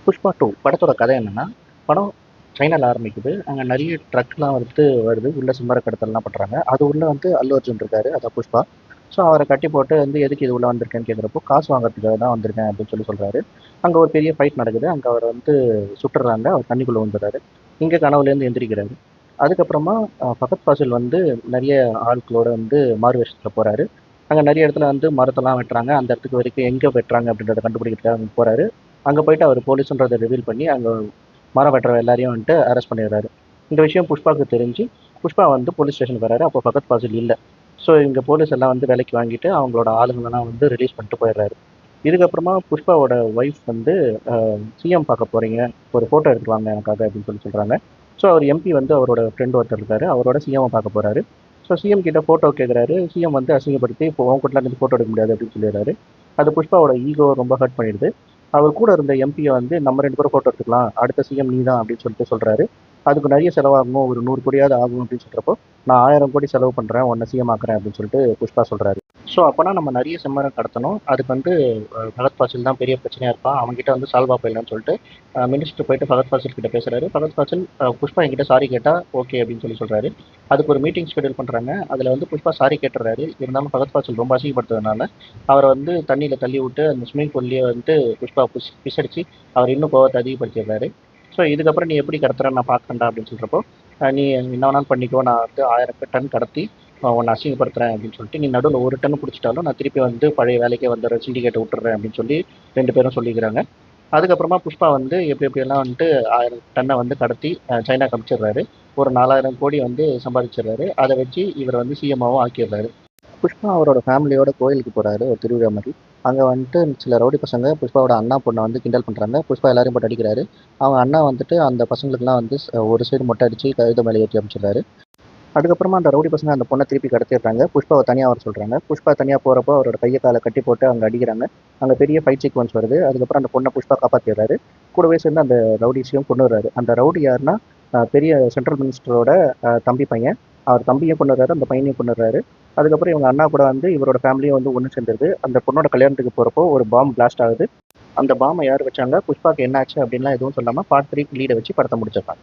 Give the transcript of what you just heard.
புஷ்பா 2 படத்தோட கதை என்னன்னா, படம் சைனால ஆரம்பிக்குது. அங்க நெறைய ட்ரக்லாம் வருது. உள்ள சிம்மர கடத்தல்லாம் பண்றாங்க. அது உள்ள அல்லு அர்ஜுன் இருக்காரு. அதான் புஷ்பா. ஸோ அவர கட்டி போட்டு எதுக்கு இது உள்ள வந்திருக்கேன்னு கேட்கிறப்போ, காசு வாங்குறதுக்காக தான் வந்திருக்கேன் அப்படின்னு சொல்றாரு. அங்க ஒரு பெரிய ஃபைட் நடக்குது. அங்க அவர சுட்டுர்றாங்க. அவர் தண்ணிக்குள்ள விழுந்துர்றாரு. இங்க கனவுலேருந்து எந்திரிக்கிறாரு. அதுக்கப்புறமா ஃபகத் ஃபாசில் நெறைய ஆட்களோட மாறு வேஷத்துல போறாரு. அங்க நெறைய இடத்துல மரத்தெல்லாம் வெட்டுறாங்க. அந்த இடத்துக்கு வரைக்கும் எங்க வெட்டுறாங்க அப்படின்றத கண்டுபிடிக்கிறதுக்காக அங்க போறாரு. அங்க போயிட்டு அவர் போலீஸ்ன்றத ரிவீல் பண்ணி, அங்க மரம் வெட்டுற எல்லாரையும் அரெஸ்ட் பண்ணிடுறாரு. இந்த விஷயம் புஷ்பாவுக்கு தெரிஞ்சு, புஷ்பா போலீஸ் ஸ்டேஷனுக்கு வராரு. அப்போ ஃபகத் ஃபாசில் இல்ல. ஸோ இங்க போலீஸ் எல்லாம் விலைக்கு வாங்கிட்டு, அவங்களோட ஆளுங்களலாம் ரிலீஸ் பண்ணிட்டு போயிடுறாரு. இதுக்கப்புறமா புஷ்பாவோட ஒய்ஃப் சிஎம் பார்க்க போறீங்க, ஒரு ஃபோட்டோ எடுத்துட்டு வாங்க எனக்காக அப்படின்னு சொல்றாங்க. ஸோ அவர் எம்பி அவரோட ஃப்ரெண்ட் ஒருத்தர் இருக்காரு. அவரோட சிஎம் பார்க்க போறாரு. ஸோ சிஎம் கிட்ட ஃபோட்டோ கேட்குறாரு. சிஎம் அசிங்கப்படுத்தி, இப்போ உன் கூட்டலாம் இருந்து ஃபோட்டோ எடுக்க முடியாது அப்படின்னு சொல்லிடுறாரு. அது புஷ்பாவோட ஈகோ ரொம்ப ஹர்ட் பண்ணிடுது. அவர் கூட இருந்த எம்பியை நம்ம 2 பேரும் ஃபோட்டோ எடுத்துக்கலாம், அடுத்த சிஎம் நீ தான் அப்படின்னு சொல்றாரு. அதுக்கு நிறைய செலவாகும், ஒரு 100 கோடியாவது ஆகும் அப்படின்னு சொல்றப்போ, நான் 1000 கோடி செலவு பண்றேன், உன்னை சிஎம் ஆக்குறேன் அப்படின்னு புஷ்பா சொல்றாரு. ஸோ அப்போனா நம்ம நிறைய செம்மரம் கடத்தணும். அதுக்கு ஃபகத் ஃபாசில் தான் பெரிய பிரச்சனையா இருப்பான். அவங்ககிட்ட சால்வா போயிடலாம்னு சொல்லிட்டு மினிஸ்டர் போயிட்டு ஃபகத் ஃபாசில் கிட்ட பேசுறாரு. ஃபகத் ஃபாசில் புஷ்பா என்கிட்ட சாரி கேட்டா ஓகே அப்படின்னு சொல்றாரு. அதுக்கு ஒரு மீட்டிங் ஷெடியூல் பண்றாங்க. அதுல புஷ்பா சாரி கேட்டுறாரு. இருந்தாலும் ஃபகத் ஃபாசில் ரொம்ப அசிங்கப்படுத்துறதுனால அவரை தண்ணியில தள்ளி விட்டு அந்த ஸ்விம்மிங் பூல்லயே புஷ்பா பிசடிச்சு அவர் இன்னும் கோவத்தை அதிகப்படுத்திடுறாரு. ஸோ இதுக்கப்புறம் நீ எப்படி கடத்துறன்னு நான் பார்க்கறேன்டா அப்படின்னு சொல்றப்போ, நீ என்ன வேணாலும் பண்ணிக்கோ, நான் 1000 டன் கடத்தி உன்னை அசிங்கப்படுத்துறேன் அப்படின்னு சொல்லிட்டு, நீ நடுவில் ஒரு டன் பிடிச்சிட்டாலும் நான் திருப்பி பழைய வேலைக்கே வந்துடுறேன், சிண்டிகேட்டை விட்டுறேன் அப்படின்னு சொல்லி 2 பேரும் சொல்லிக்கிறாங்க. அதுக்கப்புறமா புஷ்பா எப்படியெல்லாம் 1000 டன்னை கடத்தி சைனாக்கு அனுப்பிச்சிடுறாரு. ஒரு 4000 கோடி சம்பாதிச்சிடுறாரு. அதை வச்சு இவர் சிஎம்மாவும் ஆக்கிடுறாரு. புஷ்பா அவரோட ஃபேமிலியோட கோயிலுக்கு போறாரு, ஒரு திருவிழா மாதிரி. அங்க சில ரவுடி பசங்க புஷ்பாவோட அண்ணா பொண்ணை கிண்டல் பண்றாங்க. புஷ்பா எல்லாரையும் போட்டு அடிக்கிறாரு. அவங்க அண்ணா அந்த பசங்களுக்குலாம் ஒரு சைடு மொட்டை அடிச்சு கழுத்து மேலே ஏற்றி அமைச்சிடுறாரு. அதுக்கப்புறமா அந்த ரவுடி பசங்க அந்த பொண்ணை திருப்பி கடத்திடுறாங்க. புஷ்பாவை தனியாக வர சொல்றாங்க. புஷ்பா தனியாக போறப்போ அவரோட கையை காலை கட்டி போட்டு அவங்க அடிக்கிறாங்க. அங்கே பெரிய ஃபைட் சீக்வன்ஸ் வருது. அதுக்கப்புறம் அந்த பொண்ணை புஷ்பா காப்பாற்றிடுறாரு. கூடவே சேர்ந்து அந்த ரவுடிஸையும் கொண்டுறாரு. அந்த ரவுடி யாருன்னா பெரிய சென்ட்ரல் மினிஸ்டரோட தம்பி பையன். அவர் தம்பியும் கொண்டுறாரு, அந்த பையனையும் கொண்டுறாரு. அதுக்கப்புறம் இவங்க அண்ணா கூட இவரோட ஃபேமிலியும் ஒன்று சேர்ந்துருது. அந்த பொண்ணோட கல்யாணத்துக்கு போகிறப்போ ஒரு பாம்பு பிளாஸ்ட் ஆகுது. அந்த பாம்பை யார் வச்சாங்க, புஷ்பாக்கு என்ன ஆச்சு அப்படின்லாம் எதுவும் சொல்லாமல் பார்ட் 3 லீடை வச்சு படத்தை முடிச்சிருக்காங்க.